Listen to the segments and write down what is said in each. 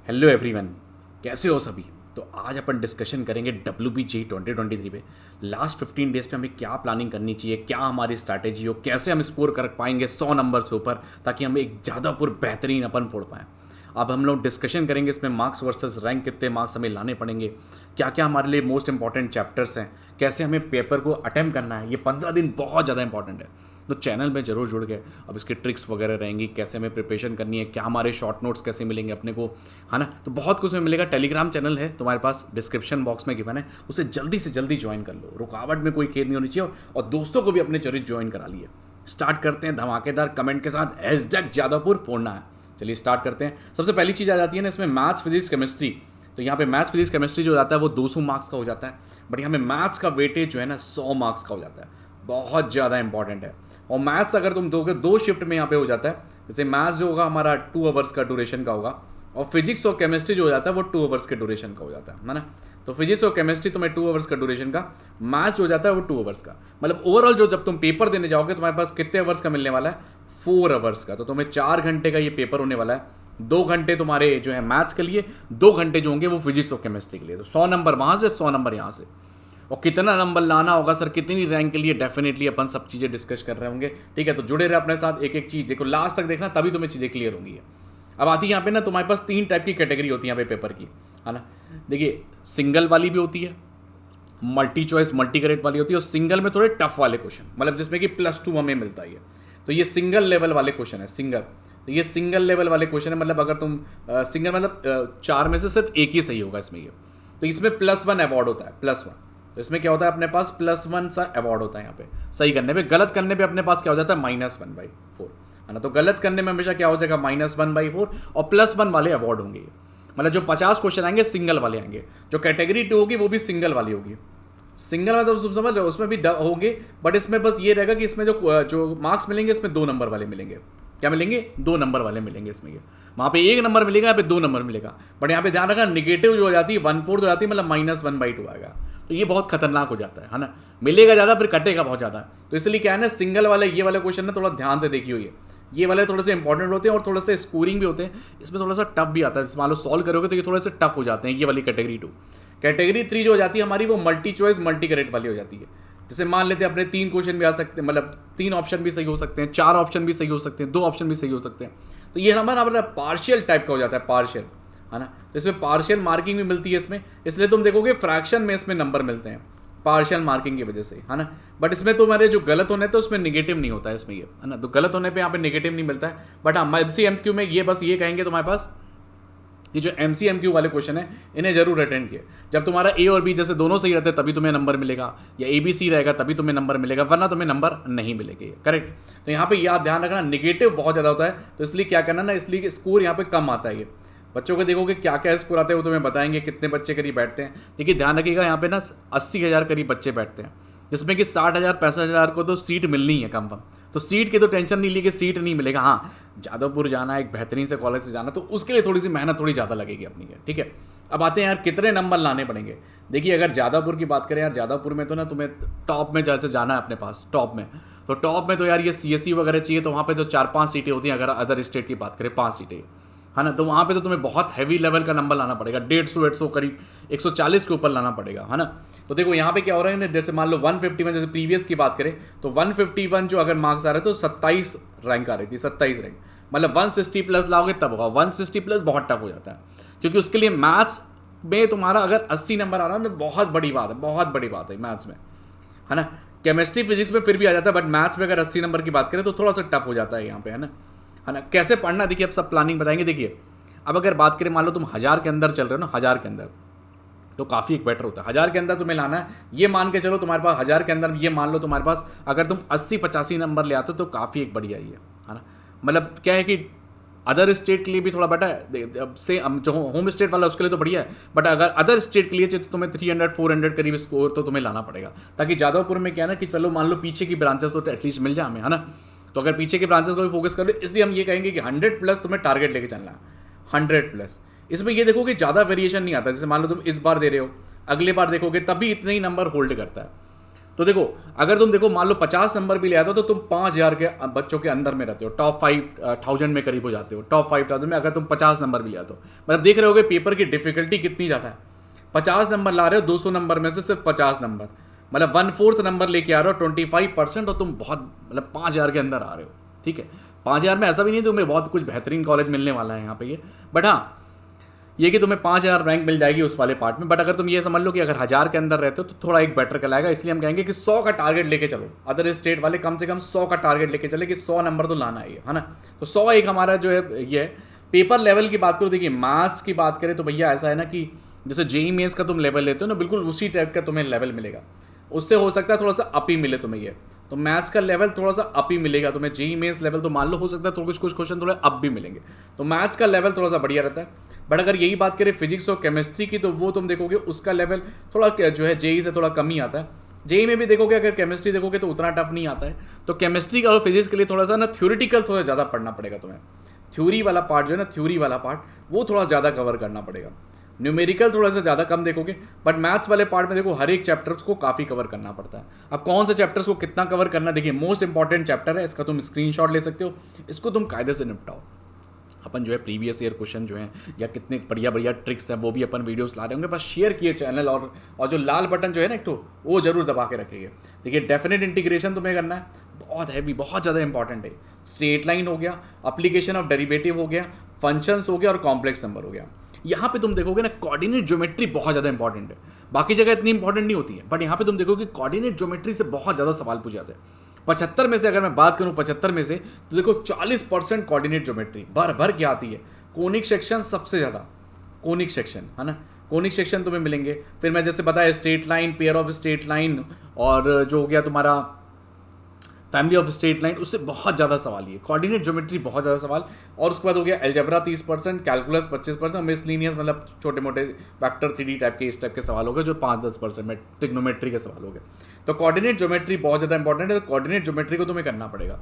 Hello everyone, कैसे हो सभी। तो आज अपन डिस्कशन करेंगे WBG 2023 पे लास्ट 15 डेज पे हमें क्या प्लानिंग करनी चाहिए, क्या हमारी स्ट्रैटेजी हो, कैसे हम स्कोर कर पाएंगे 100 नंबर से ऊपर, ताकि हम एक ज़्यादा बेहतरीन अपन फोड़ पाएँ। अब हम लोग डिस्कशन करेंगे इसमें मार्क्स वर्सेस रैंक, कितने मार्क्स हमें लाने पड़ेंगे, क्या क्या हमारे लिए मोस्ट इंपॉर्टेंट चैप्टर्स हैं, कैसे हमें पेपर को अटेम्प्ट करना है। ये 15 दिन बहुत ज़्यादा इंपॉर्टेंट है, तो चैनल में जरूर जुड़ गए। अब इसकी ट्रिक्स वगैरह रहेंगी, कैसे हमें प्रिपरेशन करनी है, क्या हमारे शॉर्ट नोट्स कैसे मिलेंगे अपने को, है ना। तो बहुत कुछ में मिलेगा। टेलीग्राम चैनल है तुम्हारे पास, डिस्क्रिप्शन बॉक्स में गिवन है, उसे जल्दी से जल्दी ज्वाइन कर लो। रुकावट में कोई खेद नहीं होनी चाहिए, और दोस्तों को भी अपने जरूर ज्वाइन करा लिए। स्टार्ट करते हैं धमाकेदार कमेंट के साथ, #जादवपुर फोड़ना है। चलिए स्टार्ट करते हैं। सबसे पहली चीज़ आ जाती है ना इसमें, मैथ्स फिजिक्स केमिस्ट्री। तो यहाँ पे मैथ्स फिजिक्स केमिस्ट्री जो होता है वो 200 मार्क्स का हो जाता है, बट यहाँ पे मैथ्स का वेटेज जो है ना 100 मार्क्स का हो जाता है। बहुत ज़्यादा इंपॉर्टेंट है। और मैथ्स अगर तुम दोगे 2 शिफ्ट में यहाँ पे हो जाता है। जैसे मैथ्स जो होगा हमारा 2 आवर्स का ड्यूरेशन का होगा, और फिजिक्स और केमिस्ट्री जो हो जाता है वो 2 आवर्स के ड्यूरेशन का हो जाता है ना। तो फिजिक्स और केमिस्ट्री तुम्हें 2 आवर्स का ड्यूरेशन का, मैथ्स जो हो जाता है वो 2 आवर्स का। मतलब ओवरऑल जो जब तुम पेपर देने जाओगे तुम्हारे पास कितने आवर्स का मिलने वाला है, 4 आवर्स का। तो तुम्हें 4 घंटे का ये पेपर होने वाला है। 2 घंटे तुम्हारे जो है मैथ्स के लिए, 2 घंटे जो होंगे वो फिजिक्स और केमिस्ट्री के लिए। तो 100 नंबर वहाँ से, 100 नंबर यहाँ से। और कितना नंबर लाना होगा सर, कितनी रैंक के लिए, डेफिनेटली अपन सब चीज़ें डिस्कस कर रहे होंगे। ठीक है, तो जुड़े रहे अपने साथ, एक एक चीज़ देखो, लास्ट तक देखना, तभी तुम्हें चीज़ें क्लियर होंगी। अब आती है यहाँ पे ना, तुम्हारे पास 3 टाइप की कैटेगरी होती है यहाँ पे पेपर की, है ना। देखिए, सिंगल वाली भी होती है, मल्टी चॉइस मल्टी करेक्ट वाली होती है, और सिंगल में थोड़े टफ वाले क्वेश्चन, मतलब जिसमें कि +2 हमें मिलता है। तो ये सिंगल लेवल वाले क्वेश्चन है, सिंगल। तो ये सिंगल लेवल वाले क्वेश्चन है, मतलब अगर तुम सिंगल मतलब 4 में से सिर्फ एक ही सही होगा इसमें। ये तो इसमें +1 अवार्ड होता है, +1। तो इसमें क्या होता है, अपने पास +1 सा अवार्ड होता है यहाँ पे सही करने पे। गलत करने पे अपने पास क्या हो जाता है, -1/4, है ना। तो गलत करने में हमेशा क्या हो जाएगा, -1/4, और +1 वाले अवार्ड होंगे। मतलब जो 50 क्वेश्चन आएंगे सिंगल वाले आएंगे, जो कैटेगरी 2 होगी वो भी सिंगल वाली होगी। सिंगल में तो समझ रहे हो, उसमें भी होंगे, बट इसमें बस ये रहेगा कि इसमें जो मार्क्स मिलेंगे इसमें 2 नंबर वाले मिलेंगे। क्या मिलेंगे, 2 नंबर वाले मिलेंगे इसमें। ये वहाँ पे 1 नंबर मिलेगा, यहाँ पे 2 नंबर मिलेगा। बट यहाँ पे ध्यान रखना, निगेटिव जो हो जाती है 1/4 हो जाती है, मतलब -1/2 आएगा। तो ये बहुत खतरनाक हो जाता है ना। मिलेगा ज़्यादा फिर कटेगा बहुत ज़्यादा। तो इसलिए क्या है ना, सिंगल वाले ये वाले क्वेश्चन ना थोड़ा ध्यान से देखिए। ये वाले थोड़े से इंपॉर्टेंट होते हैं, और थोड़ा सा स्कोरिंग भी होते हैं। इसमें थोड़ा सा टफ भी आता है, मान लो सॉल्व करोगे तो ये थोड़े से टफ हो जाते हैं, ये वाली कैटेगरी 2। कैटेगरी 3 जो हो जाती है हमारी, वो मल्टी चॉइस मल्टी करेक्ट वाली हो जाती है। जैसे मान लेते हैं अपने 3 क्वेश्चन भी आ सकते हैं, मतलब 3 ऑप्शन भी सही हो सकते हैं, 4 ऑप्शन भी सही हो सकते हैं, 2 ऑप्शन भी सही हो सकते हैं। तो ये हमारा पार्शियल टाइप का हो जाता है, पार्शियल, है ना। तो इसमें पार्शियल मार्किंग भी मिलती है इसमें, इसलिए तुम देखोगे फ्रैक्शन में इसमें नंबर मिलते हैं पार्शियल मार्किंग की वजह से, है ना। बट इसमें तुम्हारे जो गलत होने तो उसमें निगेटिव नहीं होता है इसमें, ये है ना। तो गलत होने पे यहाँ पे निगेटिव नहीं मिलता है। बट हाँ, MCMQ में ये बस ये कहेंगे तुम्हारे पास, ये जो MCMQ वाले क्वेश्चन है इन्हें जरूर अटेंड किए। जब तुम्हारा A और B जैसे दोनों सही रहते हैं तभी तुम्हें नंबर मिलेगा, या ABC रहेगा तभी तुम्हें नंबर मिलेगा, वरना तुम्हें नंबर नहीं मिलेंगे। करेक्ट। तो यहाँ पे याद ध्यान रखना, निगेटिव बहुत ज़्यादा होता है, तो इसलिए क्या करना ना, इसलिए स्कोर यहाँ पे कम आता है। ये बच्चों को देखोगे क्या क्या स्कोर आते हैं, वो तुम्हें बताएंगे कितने बच्चे करीब बैठते हैं। देखिए ध्यान रखिएगा, यहाँ पे ना 80,000 करीब बच्चे बैठते हैं, जिसमें कि 60,000 65,000 को तो सीट मिलनी है कम। तो सीट की तो टेंशन नहीं ली कि सीट नहीं मिलेगा। हाँ, जादवपुर जाना है, एक बेहतरीन से कॉलेज से जाना, तो उसके लिए थोड़ी सी मेहनत थोड़ी ज़्यादा लगेगी अपनी है। ठीक है, अब आते हैं यार कितने नंबर लाने पड़ेंगे। देखिए अगर जादवपुर की बात करें यार, जादवपुर में तो ना तुम्हें टॉप में जैसे जाना है अपने पास, टॉप में। तो टॉप में तो यार ये CSE वगैरह चाहिए, तो वहाँ पे तो 4-5 सीटें होती हैं। अगर अदर स्टेट की बात करें 5 सीटें, है ना। तो वहाँ पे तो तुम्हें बहुत हैवी लेवल का नंबर लाना पड़ेगा, 150 करीब 140 के ऊपर लाना पड़ेगा, है ना। तो देखो यहाँ पे क्या हो रहा है ना, जैसे मान लो 151, जैसे प्रीवियस की बात करें तो 151 जो अगर मार्क्स आ रहे तो 27 रैंक आ रही थी, 27 रैंक। मतलब 160 प्लस लाओगे तब होगा। 160 प्लस बहुत टफ हो जाता है, क्योंकि उसके लिए मैथ्स में तुम्हारा अगर 80 नंबर आ रहा है ना, बहुत बड़ी बात है, बहुत बड़ी बात है मैथ्स में, है ना। केमिस्ट्री फिजिक्स में फिर भी आ जाता है, बट मैथ्स में अगर 80 नंबर की बात करें तो थोड़ा सा टफ हो जाता है यहाँ पे, है ना। कैसे पढ़ना, देखिए अब सब प्लानिंग बताएंगे। देखिए अब अगर बात करें, मान लो तुम 1000 के अंदर चल रहे हो ना, 1000 के अंदर तो काफ़ी एक बेटर होता है। 1000 के अंदर तुम्हें लाना है, ये मान के चलो तुम्हारे पास 1000 के अंदर, ये मान लो तुम्हारे पास अगर तुम 80-85 नंबर ले आते हो तो काफ़ी एक बढ़िया ही है ना। मतलब क्या है कि अदर स्टेट के लिए भी थोड़ा बेटा है, से जो होम स्टेट वाला उसके लिए तो बढ़िया है, बट अगर अदर स्टेट के लिए चाहिए तो तुम्हें 300-400 करीब स्कोर तो तुम्हें लाना पड़ेगा। ताकि जादवपुर में क्या है ना, कि चलो मान लो पीछे की ब्रांचेस तो एटलीस्ट मिल जाए हमें, है ना। तो अगर पीछे के ब्रांचेस को भी फोकस कर लो, इसलिए हम ये कहेंगे कि 100+ तुम्हें टारगेट लेके चलना है, 100+। इसमें ये देखो कि ज़्यादा वेरिएशन नहीं आता। जैसे मान लो तुम इस बार दे रहे हो, अगले बार देखोगे तभी इतने ही नंबर होल्ड करता है। तो देखो, अगर तुम देखो मान लो 50 नंबर भी ले आते हो तो तुम 5000 के बच्चों के अंदर में रहते हो, टॉप 5000 में करीब हो जाते हो, टॉप 5000 में अगर तुम 50 नंबर भी ले आते हो। मतलब देख रहे होगे पेपर की डिफिकल्टी कितनी ज़्यादा है। 50 नंबर ला रहे हो, 200 नंबर में से सिर्फ 50 नंबर, मतलब 1/4 नंबर लेके आ रहे हो, 25%, और तुम बहुत मतलब 5000 के अंदर आ रहे हो। ठीक है, 5000 में ऐसा भी नहीं तुम्हें बहुत कुछ बेहतरीन कॉलेज मिलने वाला है यहाँ पे ये, बट हाँ ये कि तुम्हें 5000 रैंक मिल जाएगी उस वाले पार्ट में। बट अगर तुम ये समझ लो कि अगर 1000 के अंदर रहते हो तो थोड़ा एक बेटर कहलाएगा, इसलिए हम कहेंगे कि 100 का टारगेट लेके चलो। अदर स्टेट वाले कम से कम 100 का टारगेट लेके चले कि 100 नंबर तो लाना है ना। तो 100 एक हमारा जो है ये है। पेपर लेवल की बात करो, देखिए मैथ्स की बात करें तो भैया ऐसा है ना कि जैसे जेईई मेंस का तुम लेवल लेते हो ना, बिल्कुल उसी टाइप का तुम्हें लेवल मिलेगा। उससे हो सकता है थोड़ा सा अप ही मिले तुम्हें ये, तो मैथ्स का लेवल थोड़ा सा अप ही मिलेगा तुम्हें। जेईई मेंस लेवल तो मान लो हो सकता है थोड़ा कुछ क्वेश्चन थोड़े अप भी मिलेंगे, तो मैथ्स का लेवल थोड़ा सा बढ़िया रहता है। बट अगर यही बात करें फिजिक्स और केमिस्ट्री की, तो वो तुम देखोगे उसका लेवल थोड़ा जो है जेईई से थोड़ा कम ही आता है। जेईई में भी देखोगे अगर केमिस्ट्री देखोगे तो उतना टफ नहीं आता है। तो केमिस्ट्री और फिजिक्स के लिए थोड़ा सा ना थ्योरेटिकल थोड़ा ज़्यादा पढ़ना पड़ेगा तुम्हें। थ्योरी वाला पार्ट जो है ना, थ्योरी वाला पार्ट वो थोड़ा ज़्यादा कवर करना पड़ेगा। न्यूमेरिकल थोड़ा सा ज़्यादा कम देखोगे, बट मैथ्स वाले पार्ट में देखो हर एक चैप्टर्स को काफ़ी कवर करना पड़ता है। अब कौन से चैप्टर्स को कितना कवर करना, देखिए मोस्ट इंपॉर्टेंट चैप्टर है, इसका तुम स्क्रीनशॉट ले सकते हो, इसको तुम कायदे से निपटाओ। अपन जो है प्रीवियस ईयर क्वेश्चन जो हैं या कितने बढ़िया बढ़िया ट्रिक्स हैं वो भी अपन वीडियोस ला रहे होंगे, बस शेयर किए चैनल, और जो लाल बटन जो है ना एक तो वो जरूर दबा के रखिए। देखिए डेफिनेट इंटीग्रेशन तुम्हें करना है, बहुत हैवी, बहुत ज़्यादा इंपॉर्टेंट है। स्ट्रेट लाइन हो गया, अप्लीकेशन ऑफ डेरिवेटिव हो गया, फंक्शंस हो गया, और कॉम्प्लेक्स नंबर हो गया। यहाँ पे तुम देखोगे ना कोऑर्डिनेट ज्योमेट्री बहुत ज़्यादा इंपॉर्टेंट है। बाकी जगह इतनी इंपॉर्टेंट नहीं होती है, बट यहाँ पे तुम देखोगे कोऑर्डिनेट ज्योमेट्री से बहुत ज़्यादा सवाल पूछे जाते हैं। 75 में से अगर मैं बात करूं 75 में से, तो देखो 40% कोऑर्डिनेट ज्योमेट्री भर भर के आती है। कोनिक सेक्शन सबसे ज़्यादा, कोनिक सेक्शन है ना, कोनिक सेक्शन तुम्हें मिलेंगे। फिर मैं जैसे बताया straight line, pair of straight line, और जो हो गया तुम्हारा फैमिली ऑफ स्ट्रेट लाइन, उससे बहुत ज़्यादा सवाल ये कोऑर्डिनेट ज्योमेट्री, बहुत ज़्यादा सवाल। और उसके बाद हो गया अलजेब्रा 30%, कैलकुलस 25%, मिसलिनियस मतलब छोटे मोटे वेक्टर 3D टाइप के इस टाइप के सवाल हो गए जो 5-10% में ट्रिग्नोमेट्री के सवाल हो गए। तो कोऑर्डिनेट ज्योमेट्री बहुत ज़्यादा इंपॉर्टेंट है, तो कोऑर्डिनेट ज्योमेट्री को तुम्हें करना पड़ेगा।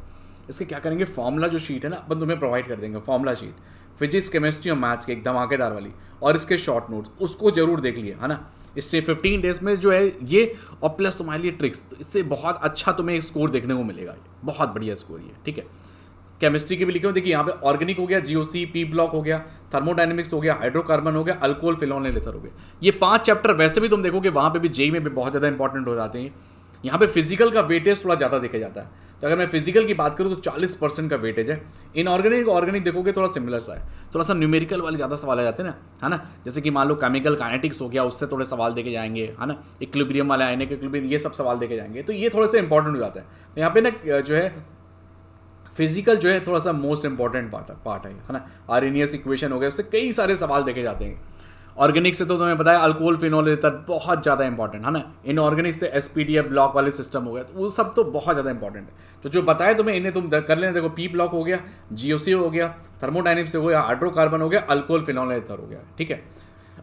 इसके क्या करेंगे, फॉर्मूला जो शीट है ना अपन तुम्हें प्रोवाइड कर देंगे, फॉर्मूला शीट फिजिक्स केमिस्ट्री और मैथ्स की एक धमाकेदार वाली, और इसके शॉर्ट नोट्स उसको जरूर देख लिए है ना। इससे 15 डेज में जो है ये, और प्लस तुम्हारे लिए ट्रिक्स, तो इससे बहुत अच्छा तुम्हें स्कोर देखने को मिलेगा, बहुत बढ़िया स्कोर ये। ठीक है, केमिस्ट्री के भी लिखे हुए देखिए यहाँ पे ऑर्गेनिक हो गया, जीओसी, पी ब्लॉक हो गया, थर्मोडायनेमिक्स हो गया, हाइड्रोकार्बन हो गया, अल्कोहल, फिनोल, एथर हो गया। ये 5 चैप्टर वैसे भी तुम देखोगे वहाँ पे भी जेईई में भी बहुत ज़्यादा इंपॉर्टेंट हो जाते हैं। यहाँ पे फिजिकल का वेटेज थोड़ा ज़्यादा देखा जाता है, तो अगर मैं फिजिकल की बात करूँ तो 40% का वेटेज है। इनऑर्गेनिक ऑर्गेनिक देखोगे थोड़ा सिमिलर सा है, थोड़ा सा न्यूमेरिकल वाले ज़्यादा सवाल आ जाते हैं ना, है ना। जैसे कि मान लो केमिकल काइनेटिक्स हो गया, उससे थोड़े सवाल देखे जाएंगे, है ना। इक्विलिब्रियम वाले आयनिक इक्विलिब्रियम, ये सब सवाल देखे जाएंगे, तो ये थोड़े से इंपॉर्टेंट हो जाता है। तो यहाँ पे ना जो है फिजिकल जो है थोड़ा सा मोस्ट इंपॉर्टेंट पार्ट है ना। आर्हेनियस इक्वेशन हो गया, उससे कई सारे सवाल देखे जाते हैं। ऑर्गेनिक से तो तुम्हें बताया अल्कोहल, फिनोल, एथर बहुत ज़्यादा इंपॉर्टेंट है ना। इनऑर्गेनिक से एसपीडीएफ ब्लॉक वाले सिस्टम हो गया, तो वो सब तो बहुत ज़्यादा इंपॉर्टेंट है। तो जो बताया तुम्हें इन्हें तुम कर लेना। देखो पी ब्लॉक हो गया, जीओसी हो गया, थर्मोडायनेमिक्स हो गया, हाइड्रोकार्बन हो गया, अल्कोहल, फिनोल, एथर हो गया। ठीक है,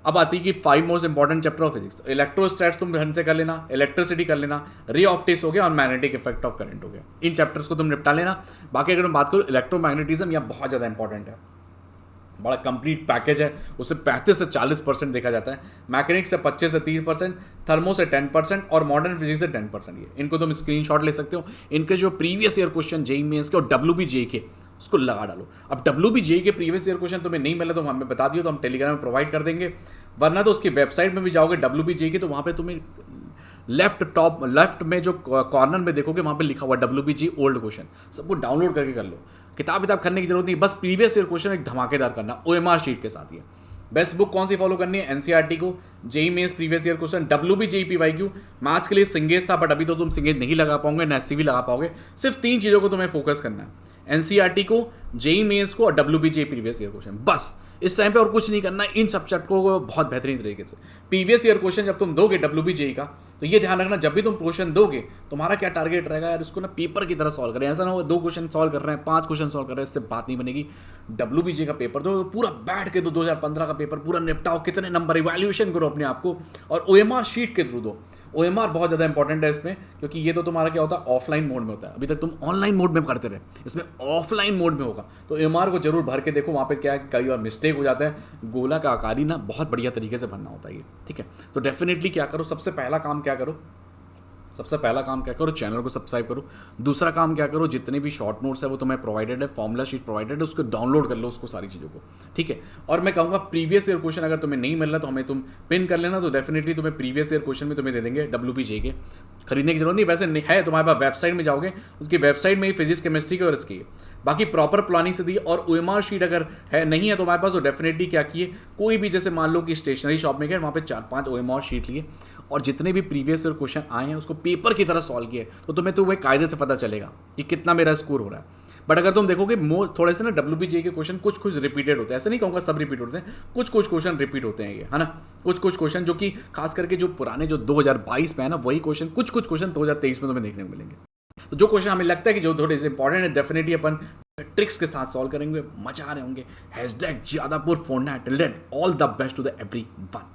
अब आती है कि 5 most important chapter of physics. Electrostatics तुम ढंग से कर लेना, इलेक्ट्रिसिटी कर लेना, रे ऑप्टिक्स हो गया, और मैग्नेटिक इफेक्ट ऑफ करंट हो गया। इन चैप्टर्स को तुम निपटा लेना। बाकी अगर मैं बात करूँ इलेक्ट्रोमैग्नेटिज्म, यह बहुत ज़्यादा इंपॉर्टेंट है, बड़ा कंप्लीट पैकेज है, उससे 35 से 40% देखा जाता है। मैकेनिक्स से 25 से 30%, थर्मो से 10%, और मॉडर्न फिजिक्स से 10%। ये इनको तुम स्क्रीनशॉट ले सकते हो। इनके जो previous year question JEE mains के और डब्ल्यूबीजेईई के, उसको लगा डालो। अब डब्ल्यूबीजेईई के प्रीवियस ईयर क्वेश्चन तुम्हें नहीं मिला तो हमें बता दियो, तो हम टेलीग्राम में प्रोवाइड कर देंगे। वरना तो उसकी वेबसाइट में भी जाओगे डब्ल्यूबीजेईई के, तो वहाँ पे तुम्हें लेफ्ट में जो कॉर्नर में देखोगे वहाँ पे लिखा हुआ डब्ल्यूबीजेईई ओल्ड क्वेश्चन, सबको डाउनलोड करके कर लो। किताब करने की जरूरत नहीं, बस प्रीवियस ईयर क्वेश्चन एक धमाकेदार करना ओएमआर शीट के साथ। ये बेस्ट बुक कौन सी फॉलो करनी है, एनसीईआरटी को, JEE mains previous year question, WBJEE PYQ. Maths के लिए सिंगेज था, बट अभी तो तुम सिंगेज नहीं लगा पाओगे, ना एससीवी लगा पाओगे। सिर्फ 3 चीज़ों को तुम्हें फोकस करना है, एनसीईआरटी को, जेईई मेंस को, और डब्ल्यूबीजेईई प्रीवियस ईयर क्वेश्चन, बस इस टाइम पे और कुछ नहीं करना। इन सब चैप्टरों को बहुत बेहतरीन तरीके से प्रीवियस ईयर क्वेश्चन जब तुम दोगे डब्ल्यूबीजेईई का, तो ये ध्यान रखना जब भी तुम क्वेश्चन दोगे तुम्हारा क्या टारगेट रहेगा यार, इसको ना पेपर की तरह सॉल्व करें। ऐसा ना हो 2 क्वेश्चन सॉल्व कर रहे हैं, 5 क्वेश्चन सॉल्व कर रहे हैं, इससे बात नहीं बनेगी। डब्ल्यूबीजेईई का पेपर दो, पूरा बैठ के दो, 2015 का पेपर पूरा निपटाओ, कितने नंबर, इवैल्यूएशन करो अपने आप को, और ओएमआर शीट के थ्रू दो। ओएमआर बहुत ज़्यादा इंपॉर्टेंट है इसमें, क्योंकि ये तो तुम्हारा क्या होता है ऑफलाइन मोड में होता है। अभी तक तुम ऑनलाइन मोड में करते रहे, इसमें ऑफलाइन मोड में होगा। तो ओएमआर को जरूर भर के देखो, वहाँ पे क्या है कई और मिस्टेक हो जाता है। गोला का आकार ही ना बहुत बढ़िया तरीके से भरना होता है ये। ठीक है, तो डेफिनेटली क्या करो, सबसे पहला काम क्या करो, सबसे पहला काम क्या करो, चैनल को सब्सक्राइब करो। दूसरा काम क्या करो, जितने भी शॉर्ट नोट्स है वो तुम्हें प्रोवाइडेड है, फॉर्मूला शीट प्रोवाइडेड है, उसको डाउनलोड कर लो उसको, सारी चीज़ों को, ठीक है। और मैं कहूँगा प्रीवियस ईयर क्वेश्चन अगर तुम्हें नहीं मिल रहा तो हमें तुम पिन कर लेना, तो डेफिनेटली तुम्हें प्रीवियस ईयर क्वेश्चन भी तुम्हें दे देंगे WPJ के। खरीदने की जरूरत नहीं, वैसे है तुम्हारे पास, वेबसाइट में जाओगे उसकी वेबसाइट में ही फिजिक्स केमिस्ट्री के और इसकी है। बाकी प्रॉपर प्लानिंग से दी, और OMR शीट अगर है नहीं है तुम्हारे पास तो डेफिनेटली क्या किए, कोई भी जैसे मान लो कि स्टेशनरी शॉप में गए, वहाँ पे 4-5 OMR शीट लिए और जितने भी प्रीवियस ईयर क्वेश्चन आए हैं उसको पेपर की तरह सॉल्व किए, तो तुम्हें तो वह कायदे से पता चलेगा कि कितना मेरा स्कोर हो रहा है। बट अगर तुम देखोगे थोड़े से ना WPJ के क्वेश्चन कुछ कुछ रिपीटेड होते हैं, ऐसे नहीं कहूँगा सब रिपीट होते हैं, कुछ कुछ क्वेश्चन रिपीट होते हैं ये, है ना। कुछ कुछ क्वेश्चन जो कि खास करके जो पुराने जो 2022 में है ना, वही क्वेश्चन कुछ कुछ क्वेश्चन 2023 में तुम्हें देखने को मिलेंगे। तो जो क्वेश्चन हमें लगता है कि जो थोड़े से इंपॉर्टेंट है, डेफिनेटली अपन ट्रिक्स के साथ सॉल्व करेंगे, मजा आ रहे होंगे। #JADAPUR4NET, all the best to the everyone.